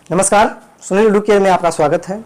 नमस्कार, सुनील लुडू केयर में आपका स्वागत है।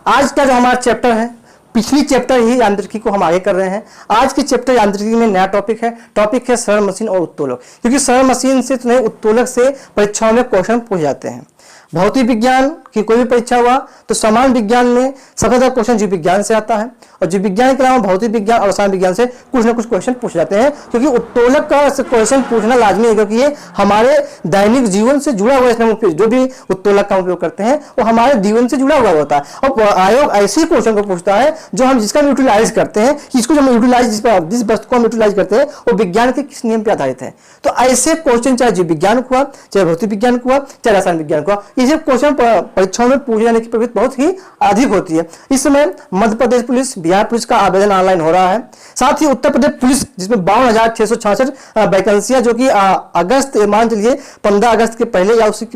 आज का जो हमारा चैप्टर है, पिछली चैप्टर ही यांत्रिकी को हम आगे कर रहे हैं। आज के चैप्टर यांत्रिकी में नया टॉपिक है सरल मशीन और उत्तोलक। क्योंकि सरल मशीन से नहीं, उत्तोलक से परीक्षाओं में क्वेश्चन पूछ जाते हैं। भौतिक विज्ञान की कोई भी परीक्षा हुआ तो समान विज्ञान में सबसे ज्यादा क्वेश्चन जीव विज्ञान से आता है, और जीव विज्ञान के अलावा भौतिक विज्ञान और रसायन विज्ञान से कुछ ना कुछ क्वेश्चन पूछ जाते हैं। क्योंकि उत्तोलक का क्वेश्चन पूछना लाजमी है, क्योंकि ये हमारे दैनिक जीवन से जुड़ा हुआ है। जो भी उत्तोलक का उपयोग करते हैं वो हमारे जीवन से जुड़ा हुआ होता है, और आयोग ऐसे क्वेश्चन को पूछता है जो हम जिसका यूटिलाइज करते हैं। इसको जो हम यूटिलाइज, जिस वस्तु को हम यूटिलाइज करते हैं वो विज्ञान के किस नियम पर आधारित है। तो ऐसे क्वेश्चन चाहे जीव विज्ञान हुआ, चाहे भौतिक विज्ञान हुआ, चाहे रसायन विज्ञान हुआ, ये क्वेश्चन परीक्षाओं में पूछे जाने की प्रवृत्ति बहुत ही अधिक होती है। इस समय मध्य प्रदेश पुलिस, बिहार पुलिस का आवेदन ऑनलाइन हो रहा है। साथ ही उत्तर प्रदेश पुलिस, जिसमें 52,666 वैकेंसियां, जो कि अगस्त, मान चलिए 15 अगस्त के पहले या उसी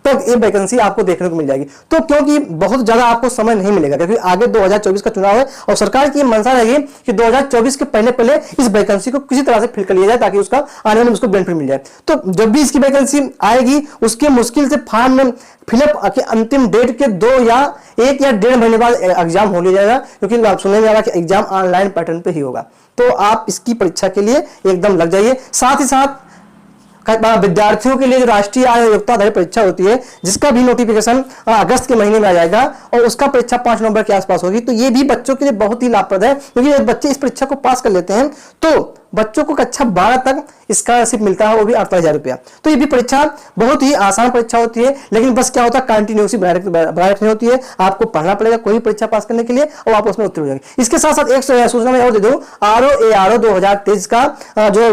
तक ये वैकेंसी आपको देखने को मिल जाएगी। तो क्योंकि बहुत ज्यादा आपको समय नहीं मिलेगा, क्योंकि आगे 2024 का चुनाव है और सरकार की मंशा रहेगी कि 2024 के पहले इस वैकेंसी को किसी तरह से फिल कर लिया जाए, ताकि उसका आने में उसको बेनिफिट मिल जाए। तो जब भी इसकी वैकेंसी आएगी, उसके मुश्किल से फॉर्म में फिलअप के अंतिम डेट के 1 या 1.5 महीने बाद एग्जाम हो लिया जाएगा, क्योंकि आप सुनने में आ रहा है कि एग्जाम ऑनलाइन पैटर्न पे ही होगा। तो आप इसकी परीक्षा के लिए एकदम लग जाइए। साथ ही साथ विद्यार्थियों के लिए जो राष्ट्रीय आय योग्यता आधारित परीक्षा होती है, जिसका भी नोटिफिकेशन अगस्त के महीने में आ जाएगा, और उसका परीक्षा 5 नवंबर के आसपास होगी। तो ये भी बच्चों के लिए बहुत ही लाभप्रद है, क्योंकि बच्चे इस परीक्षा को पास कर लेते हैं तो बच्चों को कक्षा 12 तक स्कॉलरशिप मिलता है, वो भी 48,000 रुपया। तो ये भी परीक्षा बहुत ही आसान परीक्षा होती है, लेकिन बस क्या होता है, कंटिन्यूसी बनाए रखनी होती है। आपको पढ़ना पड़ेगा कोई भी परीक्षा पास करने के लिए, और आप उसमें उत्तीर्ण हो जाएंगे। इसके साथ साथ एक सूचना मैं और दे दूं, आरओ 2023 का जो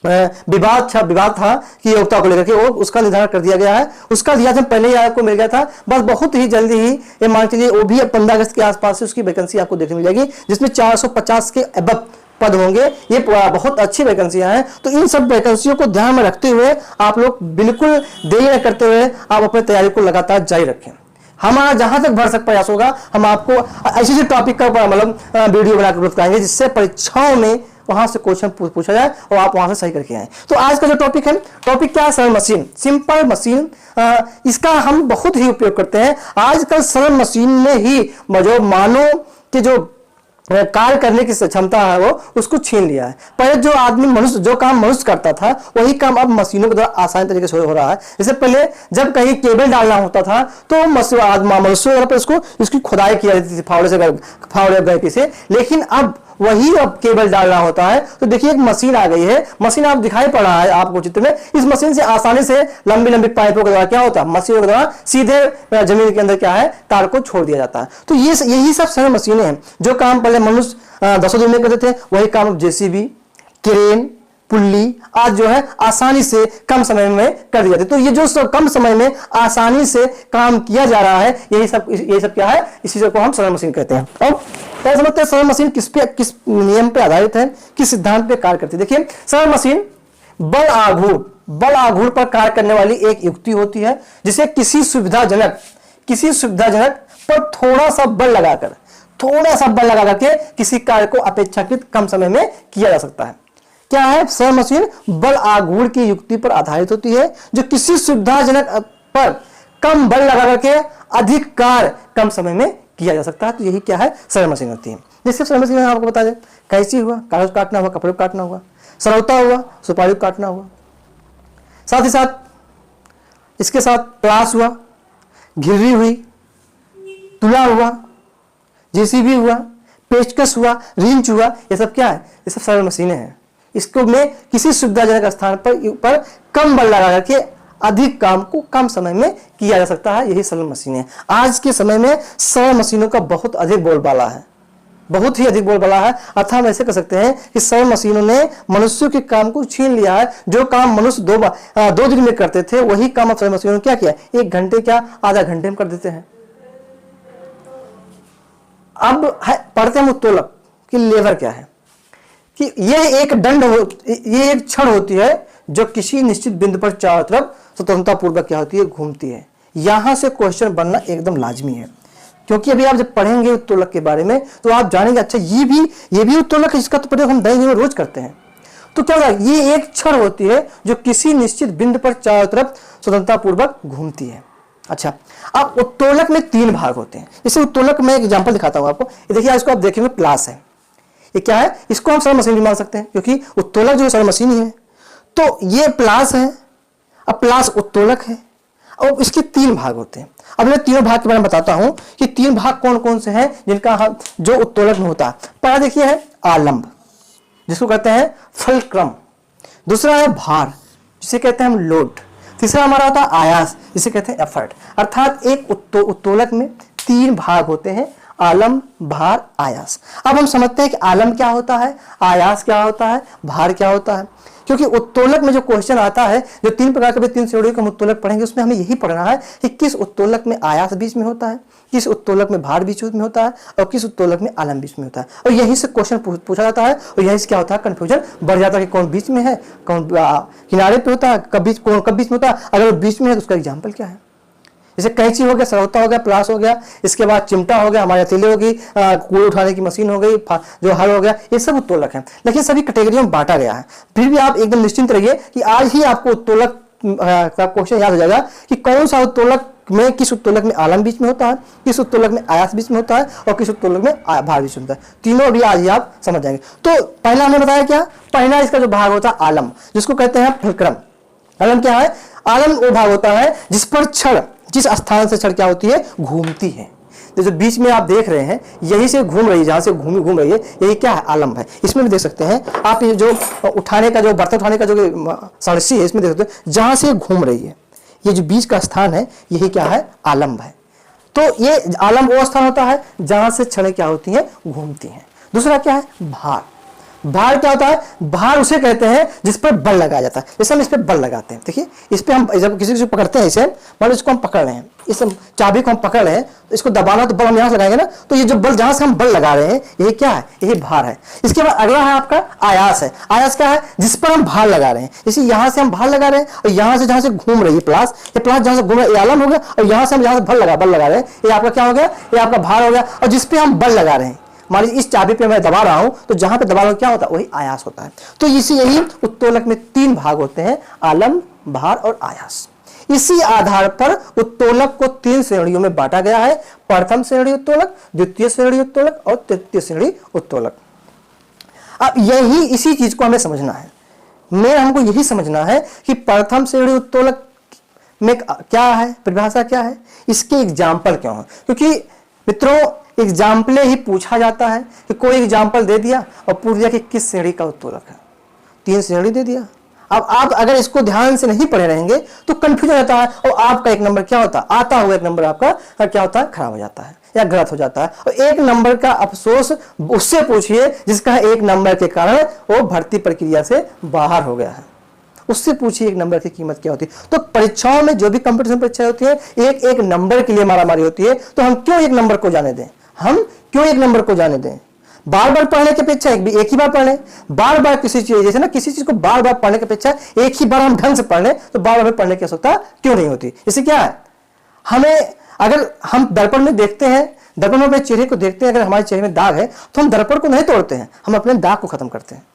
विवाद था कि योग्यता को लेकर के, वो उसका निर्धारण कर दिया गया है। उसका रिजल्ट पहले ही आपको मिल गया था, बस बहुत ही जल्दी ही ये मान चलिए वो भी 15 अगस्त के आसपास से उसकी वैकेंसी आपको देखने मिल जाएगी, जिसमें 450 के अबव पद होंगे। ये बहुत अच्छी वैकेंसियां हैं। तो इन सब वैकेंसियों को ध्यान में रखते हुए आप लोग बिल्कुल देरी न करते हुए आप अपनी तैयारी को लगातार जारी रखें। हमारा जहां तक भरसक प्रयास होगा, हम आपको ऐसे टॉपिक का मतलब वीडियो बनाकर उपलब्ध कराएंगे, जिससे परीक्षाओं में वहां से क्वेश्चन पूछा जाए और आप वहां से सही करके आए। तो आज का जो टॉपिक क्या है, सरल मशीन, सिंपल मशीन। इसका हम बहुत ही उपयोग करते हैं। आजकल सरल मशीन में ही जो मानव के जो कार्य करने की क्षमता है वो उसको छीन लिया है। पहले जो आदमी जो काम मनुष्य करता था, वही काम अब मशीनों के द्वारा आसान तरीके से हो रहा है। जैसे पहले जब कहीं केबल डालना होता था तो मनुष्य पर इसकी खुदाई की जाती थी फावड़े गैकी से, लेकिन अब वही अब केबल डालना होता है। तो देखिए एक मशीन आ गई है, मशीन आप दिखाई पड़ रहा है आपको चित्र में। इस मशीन से आसानी से लंबी पाइपों के द्वारा क्या होता है, मशीनों के द्वारा सीधे जमीन के अंदर क्या है, तार को छोड़ दिया जाता है। तो यही सब सरल मशीनें हैं। जो काम पहले मनुष्य 10 दिन में करते थे, वही काम जेसीबी, क्रेन, पुल्ली आज जो है आसानी से कम समय में कर दिया जाता है। तो ये जो कम समय में आसानी से काम किया जा रहा है, यही सब क्या है, इसी को हम सरल मशीन कहते हैं। और क्या समझते हैं सरल मशीन किस नियम पे आधारित है, किस सिद्धांत पे कार्य करती है। देखिए सरल मशीन बल आघूर्ण पर कार्य करने वाली एक युक्ति होती है, जिसे किसी सुविधाजनक पर थोड़ा सा बल लगा करके किसी कार्य को अपेक्षाकृत कम समय में किया जा सकता है। क्या है, सरल मशीन बल आघूर्ण की युक्ति पर आधारित होती है, जो किसी सुविधाजनक पर कम बल लगा करके अधिक कार्य कम समय में किया जा सकता है। तो यही क्या है, सरल मशीन होती है। जैसे सरल मशीन आपको बता दें, कैंची हुआ, कागज काटना हुआ, कपड़े काटना हुआ, सरौता हुआ, सुपारी काटना हुआ। साथ ही साथ इसके साथ प्लास हुआ, घिर्री हुई, तुला हुआ, जेसीबी हुआ, पेचकस हुआ, रिंच हुआ, ये सब क्या है, ये सब सरल मशीनें हैं। इसको में किसी सुविधाजनक स्थान पर कम बल लगा करके अधिक काम को कम समय में किया जा सकता है, यही सरल मशीन है। आज के समय में सरल मशीनों का बहुत अधिक बोलबाला है, बहुत ही अधिक बोलबाला है। अर्थात हम ऐसे कह सकते हैं कि सरल मशीनों ने मनुष्यों के काम को छीन लिया है। जो काम मनुष्य 2 दिन में करते थे, वही काम अब सरल मशीनों ने क्या किया, 1 घंटे क्या आधा घंटे में कर देते हैं। अब पढ़ते हैं उत्तोलक कि लेवर क्या है, कि यह एक छड़ होती है जो किसी निश्चित बिंदु पर चारों तरफ स्वतंत्रता पूर्वक क्या होती है, घूमती है। यहां से क्वेश्चन बनना एकदम लाजमी है, क्योंकि अभी आप जब पढ़ेंगे उत्तोलक के बारे में तो आप जानेंगे अच्छा ये भी उत्तोलक है, इसका तो प्रयोग हम दैनिक जीवन में रोज करते हैं। तो क्या होगा, ये एक छड़ होती है जो किसी निश्चित बिंदु पर चारों तरफ स्वतंत्रता पूर्वक घूमती है। अच्छा, अब उत्तोलक में 3 भाग होते हैं। जैसे उत्तोलक में एक एग्जांपल दिखाता हूं आपको, ये देखिए, इसको आप देखेंगे प्लास है, ये क्या है, इसको हम सरल मशीन भी मान सकते हैं क्योंकि उत्तोलक जो सरल मशीन ही है। तो ये प्लास है, अब प्लास उत्तोलक है और इसके 3 भाग होते हैं। अब मैं तीनों भाग के बारे में बताता हूं कि 3 भाग कौन कौन से हैं जिनका हम जो उत्तोलक में होता है। पहला देखिए है आलंब, जिसको कहते हैं फलक्रम। दूसरा है भार, जिसे कहते हैं हम लोड। तीसरा हमारा होता है आयास, जिसे कहते हैं एफर्ट। अर्थात एक उत्तोलक में 3 भाग होते हैं, आलम, भार, आयास। अब हम समझते हैं कि आलम क्या होता है, आयास क्या होता है, भार क्या होता है। क्योंकि उत्तोलक में जो क्वेश्चन आता है, जो 3 प्रकार के 3 श्रेणियों का हम उत्तोलक पढ़ेंगे, उसमें हमें यही पढ़ना है कि किस उत्तोलक में आयास बीच में होता है, किस उत्तोलक में भार बीच में होता है और किस उत्तोलक में आलम बीच में होता है। और यही से क्वेश्चन पूछा जाता है और यही से क्या होता है, कंफ्यूजन बढ़ जाता है कि कौन बीच में है, कौन किनारे पे होता है, कब बीच में होता है। अगर बीच में है तो उसका एग्जाम्पल क्या है। जैसे कैंची हो गया, सरौता हो गया, प्लास हो गया, इसके बाद चिमटा हो गया, हमारी हथेली होगी, कूड़े उठाने की मशीन हो गई, जो हल हो गया, ये सब उत्तोलक है। लेकिन सभी कैटेगरियों में बांटा गया है। फिर भी आप एकदम निश्चिंत रहिए कि आज ही आपको उत्तोलक का क्वेश्चन याद हो जाएगा कि कौन सा उत्तोलक में, किस उत्तोलक में आलम बीच में होता है, किस उत्तोलक में आयास बीच में होता है और किस उत्तोलक में भार बीच में होता है। तीनों भी आज ही आप समझ जाएंगे। तो पहला हमने बताया क्या, पहला इसका जो भाग होता है आलम, जिसको कहते हैं फलक्रम। आलम क्या है, आलम वो भाग होता है जिस पर छड़, जिस स्थान से छड़ क्या होती है, घूमती है। तो जो बीच में आप देख रहे हैं, यही से घूम रही है, जहां से घूम रही है, यही क्या है, आलम है। इसमें भी देख सकते हैं आप, ये जो उठाने का, जो बर्तन उठाने का जो सरसी है, इसमें देख सकते हैं जहां से घूम रही है, ये जो बीच का स्थान है, यही क्या है, आलम है। तो ये आलम वो स्थान होता है जहां से छड़ें क्या होती हैं, घूमती हैं। दूसरा क्या है, भार। भार क्या होता है, भार उसे कहते हैं जिस पर बल लगाया जाता है। जैसे हम इस पर बल लगाते हैं, देखिए इस पर हम जब किसी को पकड़ते हैं, इसे मान, इसको हम पकड़ रहे हैं, इस चाबी को हम पकड़ रहे हैं, तो इसको दबाना, तो बल हम यहाँ से लगाएंगे ना, तो ये जो बल जहां से हम बल लगा रहे हैं, यही क्या है, यही भार है। इसके बाद अगला है आपका आयास है। आयास क्या है, जिस पर हम भार लगा रहे हैं। इसी यहाँ से हम भार लगा रहे हैं और यहाँ से जहां से घूम रही है प्लास, ये प्लास जहां से घूम रहा है, ये आलम हो गया, और यहाँ से हम जहां से बल लगा रहे हैं, ये आपका क्या हो गया, ये आपका भार हो गया। और जिस पे हम बल लगा रहे हैं, मान लीजिए इस चाबी पे मैं दबा रहा हूं, तो जहां पे दबा रहा हूं क्या होता है, वही आयास होता है। तो इसी यही उत्तोलक में 3 भाग होते हैं, आलम, भार और आयास। इसी आधार पर उत्तोलक को 3 श्रेणियों में बांटा गया है, प्रथम श्रेणी उत्तोलक, द्वितीय श्रेणी उत्तोलक और तृतीय श्रेणी उत्तोलक। अब यही इसी चीज को हमें समझना है, हमको यही समझना है कि प्रथम श्रेणी उत्तोलक में क्या है, परिभाषा क्या है, इसके एग्जाम्पल क्यों है। क्योंकि मित्रों, एग्जाम्पल ही पूछा जाता है कि कोई एग्जाम्पल दे दिया और पूछ दिया कि किस श्रेणी का उत्तोलक है, 3 श्रेणी दे दिया। अब आप अगर इसको ध्यान से नहीं पढ़े रहेंगे तो कंफ्यूजन रहता है और आपका 1 नंबर क्या होता है, आता हुआ 1 नंबर आपका क्या होता है, खराब हो जाता है या गलत हो जाता है। और 1 नंबर का अफसोस उससे पूछिए जिसका 1 नंबर के कारण वो भर्ती प्रक्रिया से बाहर हो गया है, उससे पूछिए 1 नंबर की कीमत क्या होती है। तो परीक्षाओं में जो भी कंपटीशन परीक्षाएं होती है, एक नंबर के लिए मारामारी होती है। तो हम क्यों 1 नंबर को जाने दें, हम क्यों 1 नंबर को जाने दें। बार बार पढ़ने की अपेक्षा एक ही बार पढ़ लें। बार बार किसी चीज, जैसे ना किसी चीज को बार बार पढ़ने की अपेक्षा एक ही बार हम ढंग से पढ़ लें, तो बार बार पढ़ने की आवश्यकता क्यों नहीं होती। इससे क्या है, हमें अगर हम दर्पण में देखते हैं, दर्पण में अपने चेहरे को देखते हैं, अगर हमारे चेहरे में दाग है तो हम दर्पण को नहीं तोड़ते हैं, हम अपने दाग को खत्म करते हैं।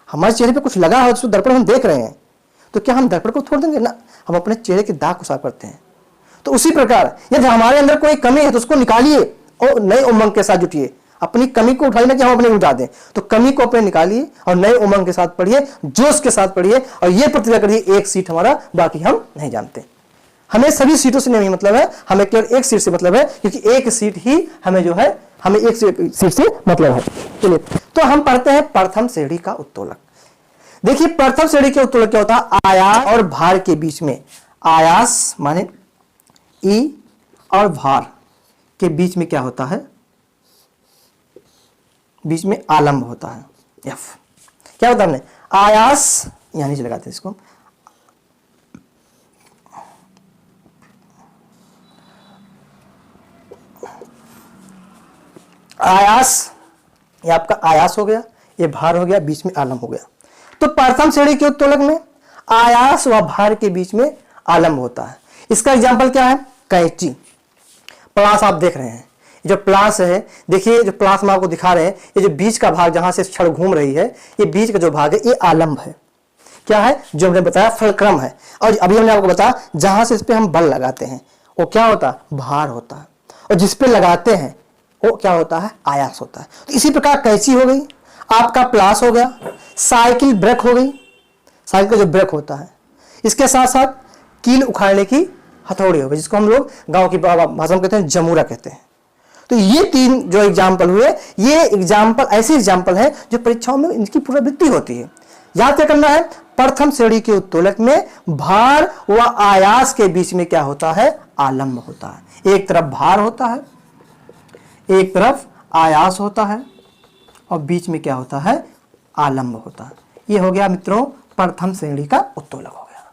हमारे चेहरे पे कुछ लगा हो तो दर्पण हम देख रहे हैं, तो क्या हम दर्पण को छोड़ देंगे ना, हम अपने चेहरे के दाग को साफ करते हैं। तो उसी प्रकार यदि हमारे अंदर कोई कमी है तो उसको निकालिए और नए उमंग के साथ जुटिए। अपनी कमी को उठाइए ना कि हम अपने उठा दें, तो कमी को अपने निकालिए और नए उमंग के साथ पढ़िए, जोश के साथ पढ़िए और यह प्रतिज्ञा करिए, 1 सीट हमारा, बाकी हम नहीं जानते। हमें सभी सीटों से नहीं मतलब है, हमें केवल 1 सीट से मतलब है, क्योंकि 1 सीट ही हमें जो है, हमें 1 सीट से मतलब है। चलिए, तो हम पढ़ते हैं प्रथम श्रेणी का उत्तोलक। देखिए, प्रथम श्रेणी के उत्तोलक क्या होता है, आयास और भार के बीच में, आयास माने ई और भार के बीच में क्या होता है, बीच में आलम्ब होता है, एफ। क्या होता है, हमने आयास यहां नीचे लगाते हैं इसको, आयास, ये आपका आयास हो गया, ये भार हो गया, बीच में आलम्ब हो गया। तो प्रथम श्रेणी के उत्तोलक में आयास व भार के बीच में आलम्ब होता है। इसका एग्जाम्पल क्या है, कैंची, प्लास आप देख रहे हैं, जो प्लास है, देखिए जो प्लास में आपको दिखा रहे हैं, ये जो बीच का भाग जहां से छड़ घूम रही है, ये बीच का जो भाग है ये आलंब है। क्या है? जो हमने बताया फलक्रम है। और अभी हमने आपको बताया जहां से इस पे हम बल लगाते हैं वो क्या होता है? भार होता है। और जिस पे लगाते हैं वो क्या होता है? आयास होता है। तो इसी प्रकार कैंची हो गई, आपका प्लास हो गया, साइकिल ब्रेक हो गई, साइकिल का जो ब्रेक होता है, इसके साथ साथ कील उखाड़ने की हथौड़ी हो गई, जिसको हम लोग गांव की भाषा में कहते हैं जमूरा कहते हैं। तो ये तीन जो एग्जाम्पल हुए, ये एग्जाम्पल ऐसे एग्जाम्पल है जो परीक्षाओं में इनकी पुनरावृत्ति होती है। याद क्या करना है? प्रथम श्रेणी के उत्तोलक में भार व आयास के बीच में क्या होता है? आलंब होता है। एक तरफ भार होता है, एक तरफ आयास होता है और बीच में क्या होता है? आलंब होता है। ये हो गया मित्रों प्रथम श्रेणी का उत्तोलक हो गया।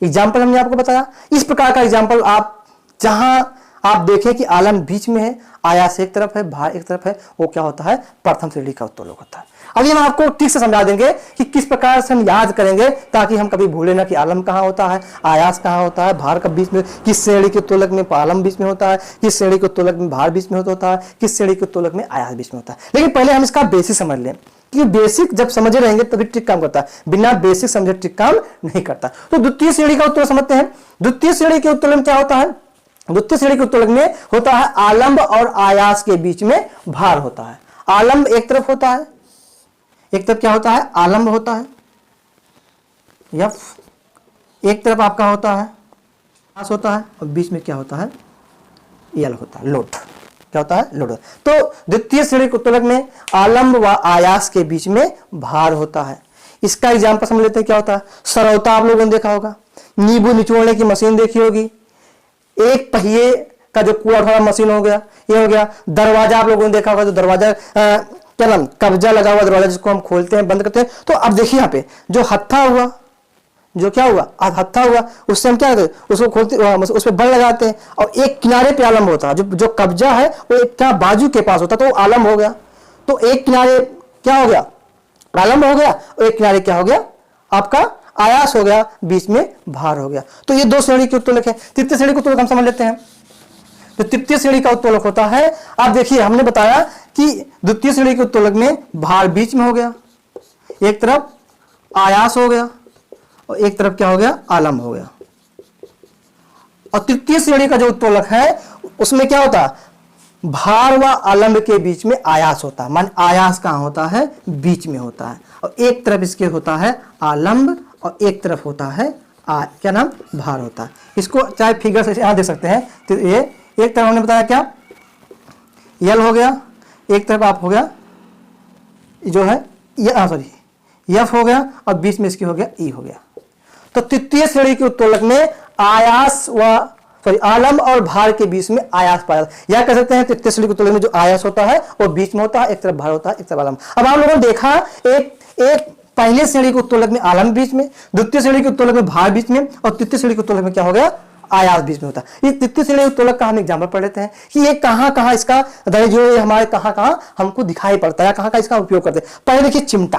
एग्जाम्पल हमने आपको बताया। इस प्रकार का एग्जाम्पल आप जहां आप देखें कि आलंब बीच में है, आयास एक तरफ है, भार एक तरफ है, वो क्या होता है? प्रथम श्रेणी का उत्तोलक होता है। अभी हम आपको ठीक से समझा देंगे कि किस प्रकार से हम याद करेंगे ताकि हम कभी भूले ना कि आलंब कहाँ होता है, आयास कहाँ होता है, भार कब बीच में, किस श्रेणी के उत्तोलक में आलंब बीच में होता है, किस श्रेणी के उत्तोलक में भार बीच में होता है, किस श्रेणी के उत्तोलक में आयास बीच में होता है। लेकिन पहले हम इसका बेसिक समझ लें कि बेसिक जब समझे रहेंगे तभी ट्रिक काम करता है, बिना बेसिक समझे ट्रिक काम नहीं करता। तो द्वितीय श्रेणी का उत्तोलक समझते हैं। द्वितीय श्रेणी के उत्तोलक में क्या होता है? द्वितीय श्रेणी के उत्तोलक में होता है आलंब और आयास के बीच में भार होता है। आलंब एक तरफ होता है, एक तरफ क्या होता है? आलंब होता है, यफ एक तरफ आपका होता है आयास होता है और बीच में क्या होता है? यल होता है, लोड। क्या होता है? लोड। तो द्वितीय श्रेणी के उत्तोलक में आलंब व आयास के बीच में भार होता है। इसका एग्जाम्पल समझ लेते हैं। क्या होता है? सरौता आप लोगों ने देखा होगा, नींबू निचोड़ने की मशीन देखी होगी, एक पहिए का जो कूड़ा उठाना मशीन हो गया, ये हो गया। दरवाजा आप लोगों ने देखा होगा, जो दरवाजा क्या नाम, कब्जा लगा हुआ दरवाजा जिसको हम खोलते हैं बंद करते हैं। तो अब देखिए यहाँ पे जो हत्था हुआ, जो क्या हुआ? हत्था हुआ, उससे हम क्या करते हैं? उसको खोलते, उस पर बल लगाते हैं और एक किनारे पे आलंब होता है। जो कब्जा है वो एक क्या बाजू के पास होता है, तो आलंब हो गया। तो एक किनारे क्या हो गया? आलंब हो गया और एक किनारे क्या हो गया? आपका आयास हो गया, बीच में भार हो गया। तो ये दो श्रेणी के उत्तोलक है। तृतीय श्रेणी के उत्तोलक हम समझ लेते हैं। तो तृतीय श्रेणी का उत्तोलक होता है, आप देखिए हमने बताया कि द्वितीय श्रेणी के उत्तोलक में भार बीच में हो गया, एक तरफ आयास हो गया और एक तरफ क्या हो गया? आलंब हो गया। और तृतीय श्रेणी का जो उत्तोलक है उसमें क्या होता है? भार व आलंब के बीच में आयास होता है। मान आयास कहां होता है? बीच में होता है। और एक तरफ इसके होता है आलंब और एक तरफ होता है क्या नाम? भार होता है। इसको चाहे फिगर से यहां देख सकते हैं। तो ये एक तरफ हमने बताया क्या? यल हो गया, एक तरफ आप हो गया जो है सॉरी यफ हो गया और बीच में इसकी हो गया ई हो गया। तो तृतीय श्रेणी के उत्तोलक में आयास व आलंब और भार के बीच में आयास पाया जाता है। या कह सकते हैं तृतीय श्रेणी के उत्तोलक में जो आयास होता है वो बीच में होता है, एक तरफ भार होता है, एक तरफ आलंब। अब आप लोगों ने देखा एक पहले श्रेणी के उत्तोलक में आलंब बीच में, द्वितीय श्रेणी के उत्तोलक में भार बीच में और तृतीय श्रेणी के उत्तोलक में क्या हो गया? आयास बीच में होता है। ये तृतीय श्रेणी उत्तोलक का हम एग्जाम्पल पढ़ लेते हैं कि ये कहां इसका जो हमारे कहां हमको दिखाई पड़ता है, कहां इसका उपयोग करते हैं। पहले देखिए चिमटा,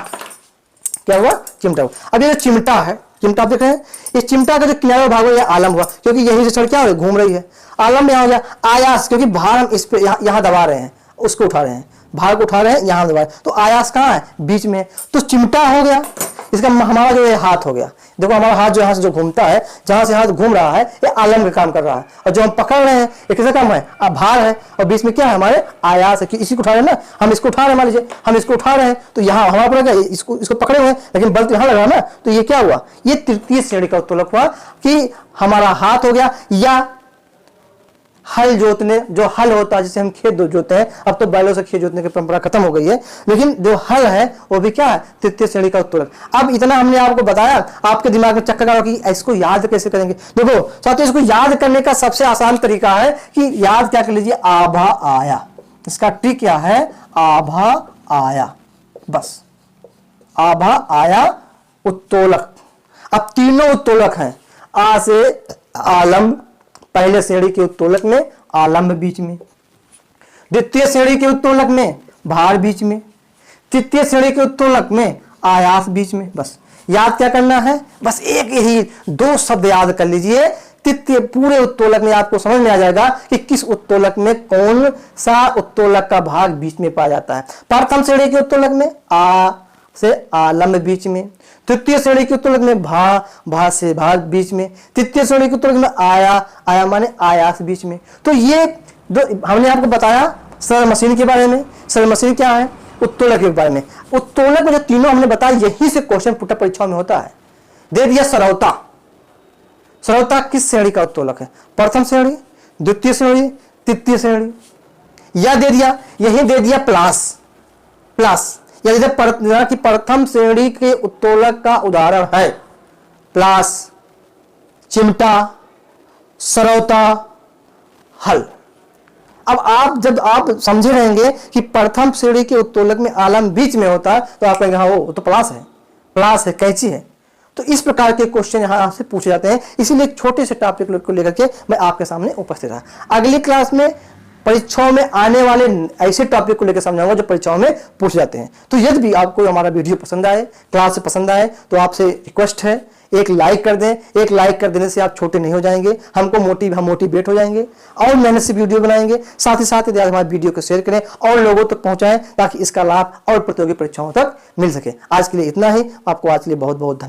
क्या हुआ? चिमटा हुआ। अब ये जो चिमटा है, चिमटा आप देख रहे हैं, इस चिमटा का जो किनारा भाग हुआ आलंब हुआ, क्योंकि यहीं से छड़ क्या हो रही है? घूम रही है। आलंब यहाँ हो गया। आयास क्योंकि भार हम इस पे यहाँ दबा रहे हैं, उसको उठा रहे हैं, भार को उठा रहे हैं, यहाँ दबा रहे हैं, तो आयास कहाँ है? बीच में। तो चिमटा हो गया। इसका हमारा जो ये हाथ हो गया, देखो हमारा हाथ जो यहाँ से जो घूमता है, जहां से हाथ घूम रहा है, ये आलंब का काम कर रहा है। और जो हम पकड़ रहे हैं ये किसका काम है? भार है। और बीच में क्या है? हमारे आयास है। कि इसी को उठा रहे हैं ना, हम इसको उठा रहे हैं, मान लीजिए हम इसको उठा रहे हैं तो यहाँ हमारा पर क्या? इसको पकड़े हुए हैं, लेकिन बल तो यहाँ लगा ना, तो ये क्या हुआ? ये तृतीय श्रेणी का उत्तोलक हुआ कि हमारा हाथ हो गया। या हल जोतने, जो हल होता है जिसे हम खेत जोतते हैं, अब तो बैलों से खेत जोतने की परंपरा खत्म हो गई है, लेकिन जो हल है वो भी क्या है? तृतीय श्रेणी का उत्तोलक। अब इतना हमने आपको बताया, आपके दिमाग में चक्कर लगा कि इसको याद कैसे करेंगे। देखो साथियों, इसको याद करने का सबसे आसान तरीका है कि याद क्या कर लीजिए? आभा आया। इसका ट्रिक क्या है? आभा आया, बस आभा आया उत्तोलक। अब तीनों उत्तोलक हैं, आ से आलंब पहले श्रेणी के उत्तोलक में आलंब बीच में, द्वितीय श्रेणी के उत्तोलक में भार बीच में, तृतीय श्रेणी के उत्तोलक में आयास बीच में। बस याद क्या करना है? बस एक ही दो शब्द याद कर लीजिए। तृतीय पूरे उत्तोलक में आपको समझ में आ जाएगा कि किस उत्तोलक में कौन सा उत्तोलक का भाग बीच में पाया जाता है। प्रथम श्रेणी के उत्तोलक में आ से आलम्ब बीच में, तृतीय श्रेणी के उत्तोलक में भा से भाग बीच में, तृतीय श्रेणी के उत्तोलक में आया माने आयास बीच में। तो ये जो हमने आपको बताया सरल मशीन के बारे में। सरल मशीन क्या है? उत्तोलक के बारे में। उत्तोलक में जो तीनों हमने बताया यही से क्वेश्चन पुट परीक्षाओं में होता है। दे दिया सरौता। सरौता किस श्रेणी का उत्तोलक है? प्रथम श्रेणी, द्वितीय श्रेणी, तृतीय श्रेणी। या दे दिया, यही दे दिया प्लास। कि प्रथम श्रेणी के उत्तोलक का उदाहरण है प्लास, चिमटा, सरौता, हल। अब जब आप समझे रहेंगे कि प्रथम श्रेणी के उत्तोलक में आलम्ब बीच में होता है तो आप कहेंगे हाँ वो तो प्लास है, कैंची है। तो इस प्रकार के क्वेश्चन यहाँ आपसे पूछे जाते हैं। इसीलिए छोटे से टॉपिक को लेकर के मैं आपके सामने उपस्थित रहा। अगली क्लास में परीक्षाओं में आने वाले ऐसे टॉपिक को लेकर समझाऊंगा जो परीक्षाओं में पूछे जाते हैं। तो यदि भी आपको हमारा वीडियो पसंद आए, क्लास पसंद आए, तो आपसे रिक्वेस्ट है एक लाइक कर दें। एक लाइक कर देने से आप छोटे नहीं हो जाएंगे, हम मोटिवेट हो जाएंगे और मेहनत से वीडियो बनाएंगे। साथ ही साथ यदि हमारे वीडियो को शेयर करें और लोगों तक पहुंचाएं ताकि इसका लाभ और प्रतियोगी परीक्षाओं तक मिल सके। आज के लिए इतना ही। आपको आज के लिए बहुत बहुत धन्यवाद।